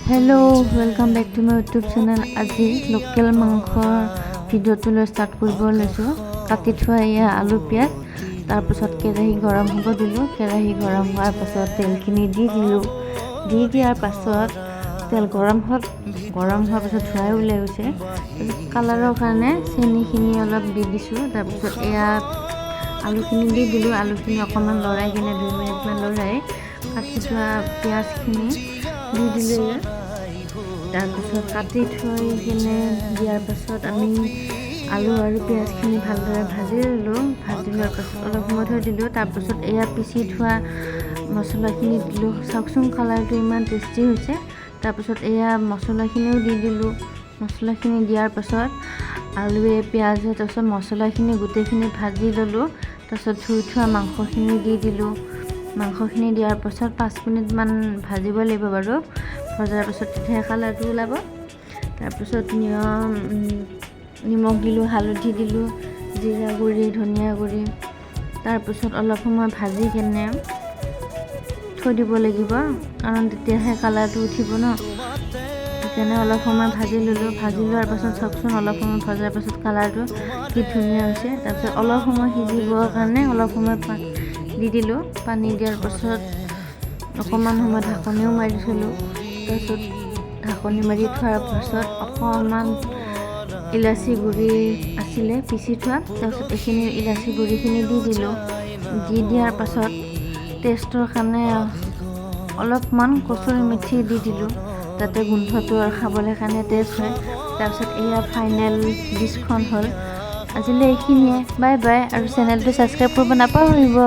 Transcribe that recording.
Hello', welcome back to my YouTube channel. আজি local মাংসৰ ভিডিঅ'টো লৈ ষ্টাৰ্ট কৰিব লৈছোঁ। কাটি থোৱা এয়া আলু পিঁয়াজ, তাৰপিছত কেৰাহী গৰম হ'ব দিলোঁ। কেৰাহী গৰম হোৱাৰ পাছত তেলখিনি দি দিলোঁ। দি দিয়াৰ পাছত তেল গৰম হোৱাৰ পাছত ধোঁৱাই ওলাই গৈছে। তাৰপিছত কালাৰৰ কাৰণে চেনিখিনি অলপ দি দিছোঁ। তাৰপিছত এয়া আলুখিনি দি দিলোঁ। আলুখিনি অকণমান লৰাই কিনে 2 মিনিটমান লৰাই কাটি থোৱা পিঁয়াজখিনি দি দিলোঁ। তাৰপিছত কাটি থৈ কিনে দিয়াৰ পাছত আমি আলু আৰু পিঁয়াজখিনি ভালদৰে ভাজি ল'লোঁ। ভাজি লোৱাৰ পাছত অলপ সময় থৈ দিলোঁ। তাৰপিছত এয়া পিচি থোৱা মছলাখিনি দিলোঁ। চাওকচোন কালাৰটো ইমান টেষ্টি হৈছে। তাৰপিছত এয়া মছলাখিনিও দি দিলোঁ। মছলাখিনি দিয়াৰ পাছত আলুৱে পিঁয়াজে তাৰপিছত মছলাখিনি গোটেইখিনি ভাজি ল'লোঁ। তাৰপিছত ধুই থোৱা মাংসখিনি দি দিলোঁ। মাংসখিনি দিয়াৰ পাছত 5 মিনিটমান ভাজিব লাগিব বাৰু। ভজাৰ পাছত তেতিয়া কালাৰটো ওলাব। তাৰপিছত নিমখ দিলোঁ, হালধি দিলোঁ, জিৰা গুড়ি, ধনিয়া গুড়ি। তাৰপিছত অলপ সময় ভাজি কেনে থৈ দিব লাগিব, কাৰণ তেতিয়াহে কালাৰটো উঠিব ন। সেইকাৰণে অলপ সময় ভাজি ল'লোঁ। ভাজি লোৱাৰ পাছত চাওকচোন অলপ সময় ভজাৰ পাছত কালাৰটো কি ধুনীয়া হৈছে। তাৰপিছত অলপ সময় সিজিবৰ কাৰণে অলপ সময় দি দিলোঁ। পানী দিয়াৰ পাছত অকণমান সময় ঢাকনিও মাৰি থলোঁ। তাৰপিছত ঢাকনি মাৰি থোৱাৰ পাছত অকণমান ইলাচি গুড়ি আছিলে পিচি থোৱা, তাৰপিছত এইখিনি ইলাচি গুড়িখিনি দি দিলোঁ। দি দিয়াৰ পাছত টেষ্টৰ কাৰণে অলপমান কচুৰি মেথি দি দিলোঁ, যাতে গোন্ধটো আৰু খাবলৈ কাৰণে টেষ্ট হয়। তাৰপিছত এয়া ফাইনেল ডিছখন হ'ল। আজিলৈ এইখিনিয়ে। বাই বাই, আৰু চেনেলটো ছাবস্ক্ৰাইব কৰিব নাপাহৰিব।